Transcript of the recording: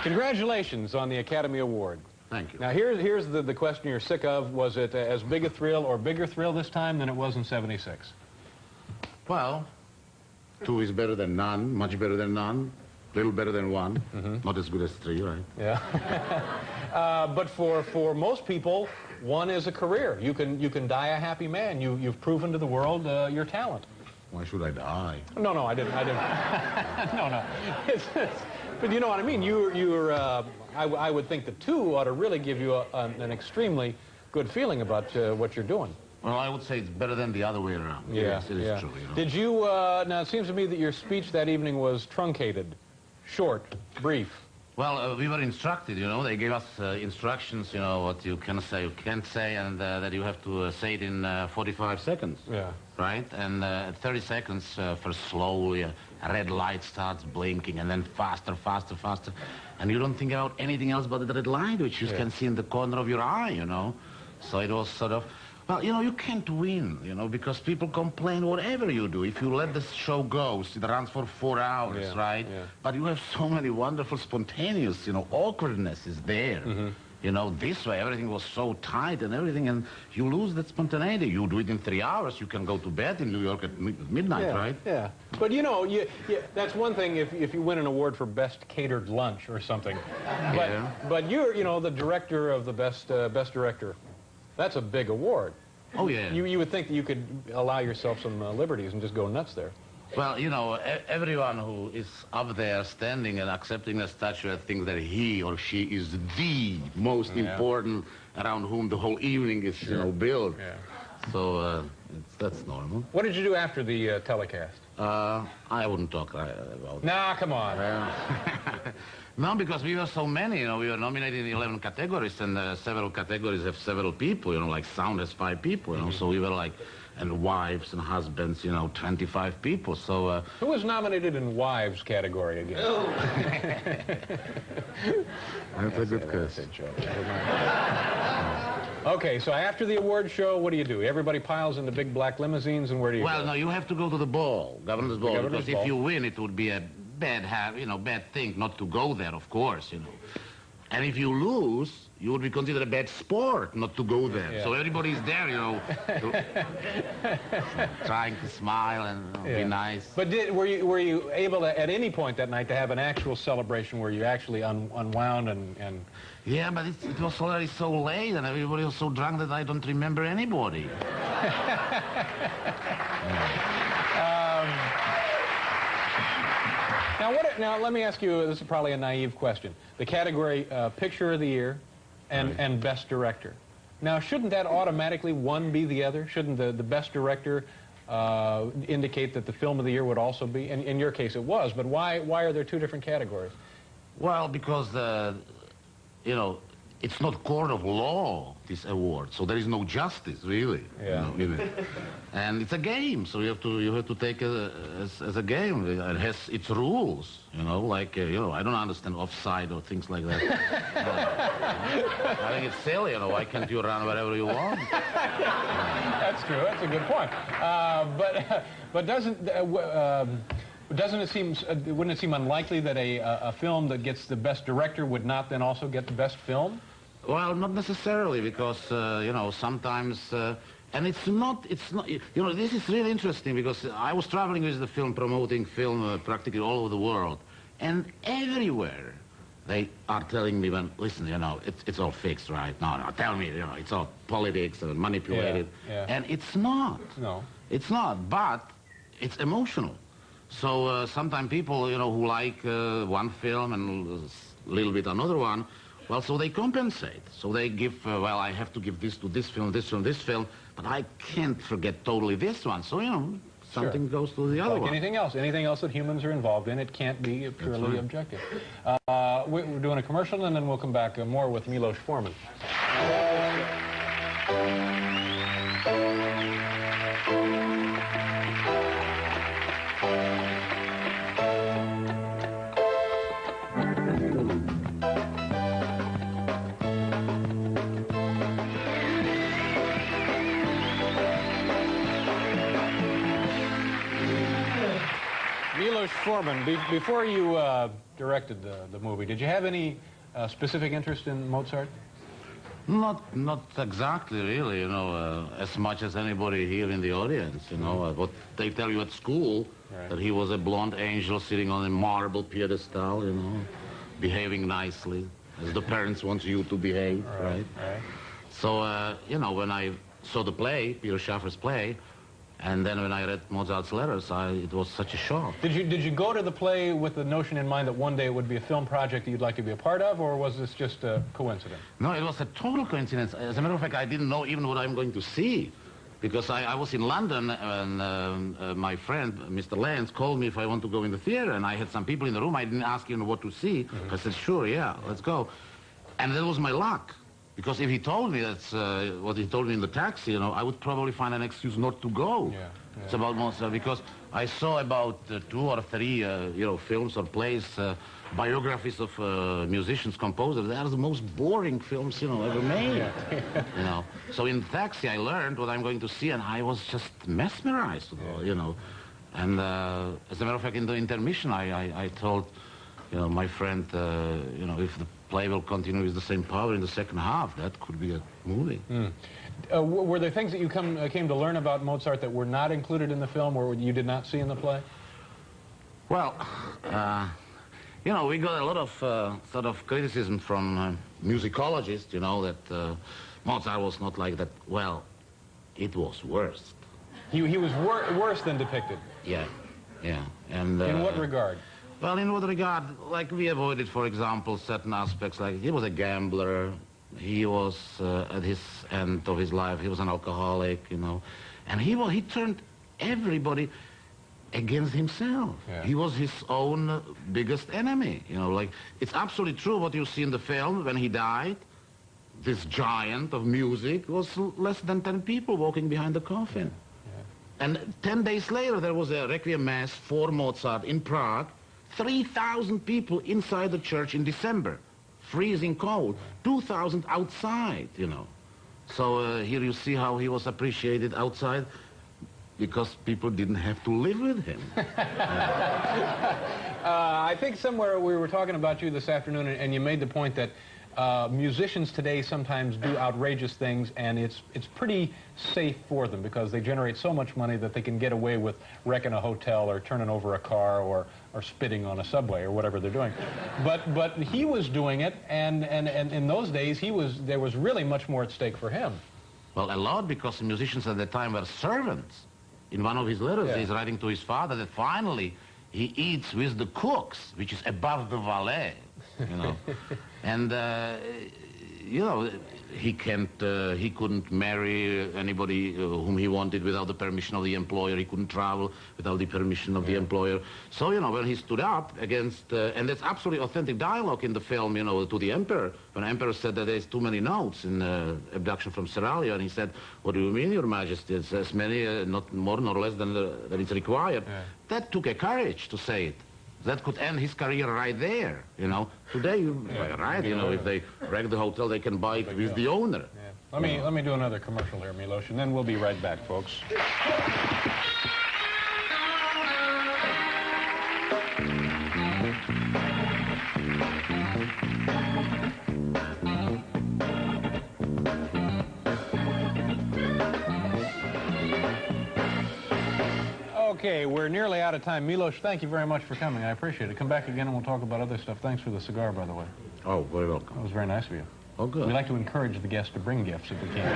Congratulations on the Academy Award. Thank you. Now, here's the question you're sick of. Was it as big a thrill or bigger thrill this time than it was in '76? Well, 2 is better than none, much better than none, little better than 1. Not as good as 3, right? Yeah. But for most people, 1 is a career. You can die a happy man. You've proven to the world your talent. Why should I die? No, I didn't. No. But you know what I mean. I would think that 2 ought to really give you an extremely good feeling about what you're doing. Well, I would say it's better than the other way around. Yeah, yes, it is true. You know? Did you, now it seems to me that your speech that evening was truncated, short, brief. Well, we were instructed, you know, they gave us instructions, you know, what you can say, you can't say, and that you have to say it in 45 seconds. Yeah. Right? And at 30 seconds, first slowly, a red light starts blinking, and then faster. And you don't think about anything else but the red light, which you can see in the corner of your eye, you know. So it was sort of, well, you know, you can't win, you know, because people complain whatever you do. If you let the show go, it runs for 4 hours, right? Yeah. But you have so many wonderful spontaneous, you know, awkwardness is there. You know, this way, everything was so tight and everything, and you lose that spontaneity. You do it in 3 hours, you can go to bed in New York at midnight, right? Yeah. But, you know, that's one thing if you win an award for best catered lunch or something. But you're, you know, the director of the best director. That's a big award. Oh, yeah. You would think that you could allow yourself some liberties and just go nuts there. Well, you know, everyone who is up there standing and accepting a statuette thinks that he or she is the most important around whom the whole evening is, you know, built. Yeah. So that's normal. What did you do after the telecast? I wouldn't talk about it. Nah, come on. No, because we were so many, you know, we were nominated in 11 categories, and several categories have several people, you know, like sound has 5 people, you know, so we were like, and wives and husbands, you know, 25 people, so... Who was nominated in wives category again? That's a good question. Okay, so after the award show, what do? Everybody piles into big black limousines, and where do you go? Well, no, you have to go to the ball, governor's ball, because if you win, it would be a bad thing not to go there, of course, you know. And if you lose, you would be considered a bad sport not to go there. Yeah. So everybody's there, you know, trying to smile and be nice. But were you able to, at any point that night, to have an actual celebration where you actually unwound and... Yeah, but it was already so late and everybody was so drunk that I don't remember anybody. Now, let me ask you, this is probably a naive question. The category Picture of the Year and Best Director. Now, shouldn't that automatically one be the other? Shouldn't the Best Director indicate that the Film of the Year would also be? In your case, it was, but why are there 2 different categories? Well, because, you know, it's not court of law, this award, so there is no justice, really. Yeah. You know, and it's a game, so you have to take it as a game. It has its rules, you know, like, you know, I don't understand offside or things like that. I think it's silly, you know, why can't you run wherever you want? That's true, that's a good point. But doesn't it seem, wouldn't it seem unlikely that a film that gets the Best Director would not then also get the Best Film? Well, not necessarily, because, you know, sometimes, and it's not, you know, this is really interesting, because I was traveling with the film, promoting film practically all over the world, and everywhere they are telling me, listen, you know, it's all fixed, right? No, tell me, you know, it's all politics and manipulated. Yeah. And it's not. No. It's not, but it's emotional. So sometimes people, you know, who like one film and a little bit another one, well, so they compensate. So they give, well, I have to give this to this film, this film, this film, but I can't forget totally this one. So, you know, something goes to the other one. Anything else that humans are involved in, it can't be purely objective. We're doing a commercial, and then we'll come back more with Miloš Forman. Miloš Forman, before you directed the movie. Did you have any specific interest in Mozart? Not exactly, really, you know, as much as anybody here in the audience, you know. What they tell you at school, right, that he was a blonde angel sitting on a marble pedestal, you know, behaving nicely, as the parents want you to behave, right? Right. So, you know, when I saw the play, Peter Schaffer's play, and then when I read Mozart's letters, it was such a shock. Did you go to the play with the notion in mind that one day it would be a film project that you'd like to be a part of, or was this just a coincidence? No, it was a total coincidence. As a matter of fact, I didn't know even what I'm going to see, because I was in London, and my friend, Mr. Lance, called me if I want to go in the theater, and I had some people in the room. I didn't ask him what to see. I said, sure, yeah, let's go. And that was my luck. Because if he told me that's what he told me in the taxi, you know, I would probably find an excuse not to go. Yeah. It's about Mozart, because I saw about 2 or 3, you know, films or plays, biographies of musicians, composers. They are the most boring films, you know, ever made. You know. So in the taxi, I learned what I'm going to see, and I was just mesmerized, you know. And as a matter of fact, in the intermission, I told, you know, my friend, you know, if the play will continue with the same power in the second half, that could be a movie. Were there things that you came to learn about Mozart that were not included in the film, or you did not see in the play? Well, you know, we got a lot of sort of criticism from musicologists, you know, that Mozart was not like that. Well, it was worse. He was worse than depicted? Yeah. And, in what regard? Well, in what regard? Like, we avoided, for example, certain aspects, like he was a gambler, he was at his end of his life, he was an alcoholic, you know, and he turned everybody against himself. Yeah. He was his own biggest enemy, you know, like, it's absolutely true what you see in the film. When he died, this giant of music was less than 10 people walking behind the coffin. Yeah. And 10 days later, there was a Requiem Mass for Mozart in Prague. 3,000 people inside the church in December, freezing cold, 2,000 outside, you know. So here you see how he was appreciated outside, because people didn't have to live with him. I think somewhere we were talking about you this afternoon, and you made the point that musicians today sometimes do outrageous things, and it's pretty safe for them because they generate so much money that they can get away with wrecking a hotel or turning over a car or spitting on a subway or whatever they're doing. But he was doing it, and in those days there was really much more at stake for him. Well, a lot, because the musicians at the time were servants. In one of his letters, he's writing to his father that finally he eats with the cooks, which is above the valet, you know. And, you know, he couldn't marry anybody whom he wanted without the permission of the employer. He couldn't travel without the permission of the employer. So, you know, when he stood up against, and there's absolutely authentic dialogue in the film, you know, to the emperor, when the emperor said that there's too many notes in Abduction from Seraglio, and he said, what do you mean, Your Majesty? It's as many, not more nor less than it's required. Yeah. That took a courage to say it. That could end his career right there, you know. Today, right, you know, if they wreck the hotel, they can buy it with the owner. Yeah. Let me do another commercial here, Miloš, and then we'll be right back, folks. Okay, we're nearly out of time. Miloš, thank you very much for coming. I appreciate it. Come back again and we'll talk about other stuff. Thanks for the cigar, by the way. Oh, very welcome. That was very nice of you. Oh, good. We like to encourage the guests to bring gifts if we can.